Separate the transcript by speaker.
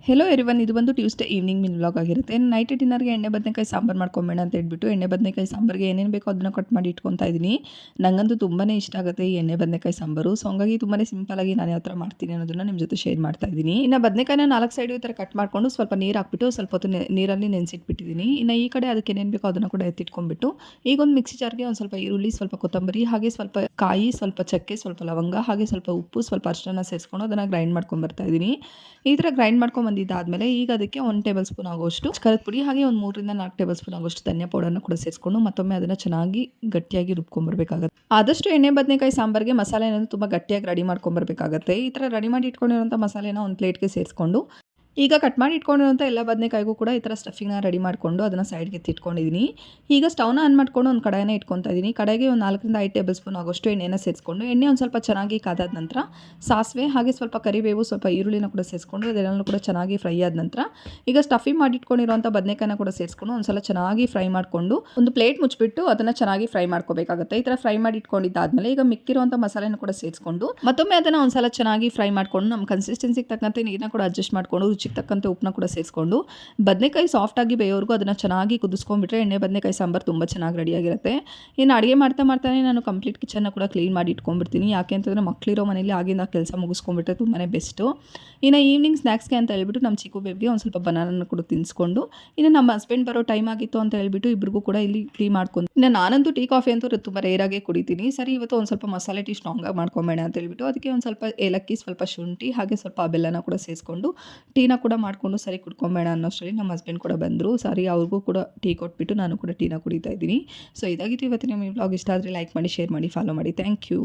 Speaker 1: Hello everyone, ಇದು ಬಂದು Tuesday evening mini vlog ಆಗಿರುತ್ತೆ. ನೈಟ್ ಡಿನ್ನರ್ಗೆ ಎಣ್ಣೆ ಬದನೆಕಾಯಿ ಸಾಂಬಾರು ಮಾಡ್ಕೊಂಬೇಡ ಅಂತ ಹೇಳ್ಬಿಟ್ಟು ಎಣ್ಣೆ ಬದನೆಕಾಯಿ ಸಾಂಬಾರಿಗೆ ಏನೇನು ಬೇಕೋ ಅದನ್ನು ಕಟ್ ಮಾಡಿ ಇಟ್ಕೊತಾ ಇದ್ದೀನಿ. ನನಗಂತೂ ತುಂಬಾ ಇಷ್ಟ ಆಗುತ್ತೆ ಈ ಎಣ್ಣೆ ಬದನೆಕಾಯಿ ಸಾಂಬಾರು. ಸೊ ಹಂಗಾಗಿ ತುಂಬಾ ಸಿಂಪಲಾಗಿ ನಾನು ಯಾವ ಥರ ಮಾಡ್ತೀನಿ ಅನ್ನೋದನ್ನು ನಿಮ್ಮ ಜೊತೆ ಶೇರ್ ಮಾಡ್ತಾ ಇದ್ದೀನಿ. ಇನ್ನು ಬದನೆಕಾಯಿನ 4 ಸೈಡು ಈ ಥರ ಕಟ್ ಮಾಡಿಕೊಂಡು ಸ್ವಲ್ಪ ನೀರು ಹಾಕ್ಬಿಟ್ಟು ಸ್ವಲ್ಪ ಹೊತ್ತು ನೀರಲ್ಲಿ ನೆನೆಸಿಟ್ಬಿಟ್ಟಿದ್ದೀನಿ. ಇನ್ನು ಈ ಕಡೆ ಅದಕ್ಕೆ ಏನೇನು ಬೇಕೋ ಅದನ್ನು ಕೂಡ ಎತ್ತಿಟ್ಕೊಂಡ್ಬಿಟ್ಟು ಈಗ ಒಂದು ಮಿಕ್ಸಿ ಜಾರ್ಗೆ ಒಂದು ಸ್ವಲ್ಪ ಈರುಳ್ಳಿ, ಸ್ವಲ್ಪ ಕೊತ್ತಂಬರಿ, ಹಾಗೆ ಸ್ವಲ್ಪ ಕಾಯಿ, ಸ್ವಲ್ಪ ಚಕ್ಕೆ, ಸ್ವಲ್ಪ ಲವಂಗ, ಹಾಗೆ ಸ್ವಲ್ಪ ಉಪ್ಪು, ಸ್ವಲ್ಪ ಅರಿಶಿನ ಸೇರಿಸ್ಕೊಂಡು ಅದನ್ನು ಗ್ರೈಂಡ್ ಮಾಡ್ಕೊಂಡು ಬರ್ತಾ ಇದ್ದೀನಿ. ಈ ಥರ ಗ್ರೈಂಡ್ ಮಾಡ್ಕೊಂಡು ಬಂದಿದ್ದಾದಮೇಲೆ ಈಗ ಅದಕ್ಕೆ 1 ಟೇಬಲ್ ಸ್ಪೂನ್ ಆಗೋಷ್ಟು ಖಾರದ ಪುಡಿ, ಹಾಗೆ ಒಂದು 3 ರಿಂದ 4 ಟೇಬಲ್ ಸ್ಪೂನ್ ಆಗೋಷ್ಟು ಧನಿಯಾ ಪೌಡರ್ನ ಕೂಡ ಸೇರಿಸ್ಕೊಂಡು ಮತ್ತೊಮ್ಮೆ ಅದನ್ನು ಚೆನ್ನಾಗಿ ಗಟ್ಟಿಯಾಗಿ ರುಬ್ಕೊಂಡ್ಬರ್ಬೇಕಾಗುತ್ತೆ. ಆದಷ್ಟು ಎಣ್ಣೆ ಬದನೆಕಾಯಿ ಸಾಂಬಾರಿಗೆ ಮಸಾಲೆ ಅನ್ನೋದು ತುಂಬ ಗಟ್ಟಿಯಾಗಿ ರೆಡಿ ಮಾಡ್ಕೊಂಡ್ಬರ್ಬೇಕಾಗತ್ತೆ. ಈ ಥರ ರೆಡಿ ಮಾಡಿ ಇಟ್ಕೊಂಡಿರೋಂಥ ಮಸಾಲೆನ ಒಂದು ಪ್ಲೇಟ್ಗೆ ಸೇರಿಸ್ಕೊಂಡು ಈಗ ಕಟ್ ಮಾಡಿ ಇಟ್ಕೊಂಡಿರೋಂಥ ಎಲ್ಲ ಬದನೆಕಾಯಿಗೂ ಕೂಡ ಈ ಥರ ಸ್ಟಫಿಂಗ್ನ ರೆಡಿ ಮಾಡಿಕೊಂಡು ಅದನ್ನು ಸೈಡ್ಗೆ ಎತ್ತಿಟ್ಕೊಂಡಿದ್ದೀನಿ. ಈಗ ಸ್ಟವ್ನ ಆನ್ ಮಾಡ್ಕೊಂಡು ಒಂದು ಕಡಾಯಿನ ಇಟ್ಕೊತಾ ಇದ್ದೀನಿ. ಕಡೆಗೆ ಒಂದು 4 ರಿಂದ 5 ಟೇಬಲ್ ಸ್ಪೂನ್ ಆಗೋಷ್ಟು ಎಣ್ಣೆನ ಸೇರಿಸ್ಕೊಂಡು ಎಣ್ಣೆ ಒಂದು ಸ್ವಲ್ಪ ಚೆನ್ನಾಗಿ ಕಾದಾದ ನಂತರ ಸಾಸಿವೆ, ಹಾಗೆ ಸ್ವಲ್ಪ ಕರಿಬೇವು, ಸ್ವಲ್ಪ ಈರುಳ್ಳಿನ ಕೂಡ ಸೇರಿಸ್ಕೊಂಡು ಅದೆಲ್ಲನೂ ಕೂಡ ಚೆನ್ನಾಗಿ ಫ್ರೈ ಆದ ನಂತರ ಈಗ ಸ್ಟಫಿಂಗ್ ಮಾಡಿ ಇಟ್ಕೊಂಡಿರೋಂಥ ಬದನೆಕಾಯಿನ ಕೂಡ ಸೇರಿಸ್ಕೊಂಡು ಒಂದ್ಸಲ ಚೆನ್ನಾಗಿ ಫ್ರೈ ಮಾಡಿಕೊಂಡು ಒಂದು ಪ್ಲೇಟ್ ಮುಚ್ಚಿಬಿಟ್ಟು ಅದನ್ನು ಚೆನ್ನಾಗಿ ಫ್ರೈ ಮಾಡ್ಕೋಬೇಕಾಗುತ್ತೆ. ಈ ಥರ ಫ್ರೈ ಮಾಡಿ ಇಟ್ಕೊಂಡಿದ್ದಾದ್ಮೇಲೆ ಈಗ ಮಿಕ್ಕಿರುವಂಥ ಮಸಾಲೆನ ಕೂಡ ಸೇರಿಸ್ಕೊಂಡು ಮತ್ತೊಮ್ಮೆ ಅದನ್ನು ಒಂದ್ಸಲ ಚೆನ್ನಾಗಿ ಫ್ರೈ ಮಾಡಿಕೊಂಡು ನಮ್ಮ ಕನ್ಸಿಸ್ಟೆನ್ಸಿಗೆ ತಕ್ಕಂತೆ ನೀರನ್ನ ಕೂಡ ಅಡ್ಜಸ್ಟ್ ಮಾಡಿಕೊಂಡು ತಕ್ಕಂತೆ ಉಪ್ಪನ್ನ ಕೂಡ ಸೇರಿಸ್ಕೊಂಡು ಬದನೆಕಾಯಿ ಸಾಫ್ಟಾಗಿ ಬೇಯೋವರೆಗೂ ಅದನ್ನು ಚೆನ್ನಾಗಿ ಕುದಿಸ್ಕೊಂಡ್ಬಿಟ್ರೆ ಎಣ್ಣೆ ಬದನೆಕಾಯಿ ಸಾಂಬಾರು ತುಂಬ ಚೆನ್ನಾಗಿ ರೆಡಿಯಾಗಿರುತ್ತೆ. ಇನ್ನು ಅಡುಗೆ ಮಾಡ್ತಾನೆ ನಾನು ಕಂಪ್ಲೀಟ್ ಕಿಚನ್ನ ಕೂಡ ಕ್ಲೀನ್ ಮಾಡಿ ಇಟ್ಕೊಂಡ್ಬಿಡ್ತೀನಿ. ಯಾಕೆ ಅಂತಂದರೆ ಮಕ್ಕಳಿರೋ ಮನೇಲಿ ಆಗಿಂದ ಕೆಲಸ ಮುಗಿಸ್ಕೊಂಡ್ಬಿಟ್ರೆ ತುಂಬಾ ಬೆಸ್ಟು. ಇನ್ನು ಈವ್ನಿಂಗ್ ಸ್ನ್ಯಾಕ್ಸ್ಗೆ ಅಂತ ಹೇಳ್ಬಿಟ್ಟು ನಮ್ಮ ಚಿಕ್ಕು ಬೇಬಿಗೆ ಒಂದು ಸ್ವಲ್ಪ ಬನಾನನ್ನು ಕೂಡ ತಿನ್ನಿಸ್ಕೊಂಡು ಇನ್ನು ನಮ್ಮ ಹಸ್ಬೆಂಡ್ ಬರೋ ಟೈಮ್ ಆಗಿತ್ತು ಅಂತ ಹೇಳ್ಬಿಟ್ಟು ಇಬ್ಬರಿಗೂ ಕೂಡ ಇಲ್ಲಿ ಟೀ ಮಾಡ್ಕೊಂಡು ಇನ್ನು ನಾನಂತೂ ಟೀ ಕಾಫಿ ಅಂತೂ ತುಂಬ ರೇರಾಗೆ ಕುಡಿತೀನಿ. ಸರಿ ಇವತ್ತು ಒಂದು ಸ್ವಲ್ಪ ಮಸಾಲೆ ಟೀ ಸ್ಟ್ರಾಂಗಾಗಿ ಮಾಡ್ಕೊಂಬೇಡ ಅಂತ ಹೇಳ್ಬಿಟ್ಟು ಅದಕ್ಕೆ ಒಂದು ಸ್ವಲ್ಪ ಏಲಕ್ಕಿ, ಸ್ವಲ್ಪ ಶುಂಠಿ, ಹಾಗೆ ಸ್ವಲ್ಪ ಬೆಲ್ಲನ ಕೂಡ ಸೇರಿಸ್ಕೊಂಡು ಟೀನ ಕೂಡ ಮಾಡಿಕೊಂಡು ಸರಿ ಕುಡ್ಕೊಂಬೇಡ ಅನ್ನೋಷ್ಟರಲ್ಲಿ ನಮ್ಮ ಹಸ್ಬೆಂಡ್ ಕೂಡ ಬಂದರು. ಸರಿ ಅವ್ರಿಗೂ ಕೂಡ ಟೀ ಕೊಟ್ಬಿಟ್ಟು ನಾನು ಕೂಡ ಟೀನ ಕುಡಿತಾ ಇದ್ದೀನಿ. ಸೊ ಇದಾಗಿತ್ತು ಇವತ್ತಿನ ನಿಮ್ಮ ವ್ಲಾಗ್. ಇಷ್ಟ ಆದರೆ ಲೈಕ್ ಮಾಡಿ, ಶೇರ್ ಮಾಡಿ, ಫಾಲೋ ಮಾಡಿ. Thank you.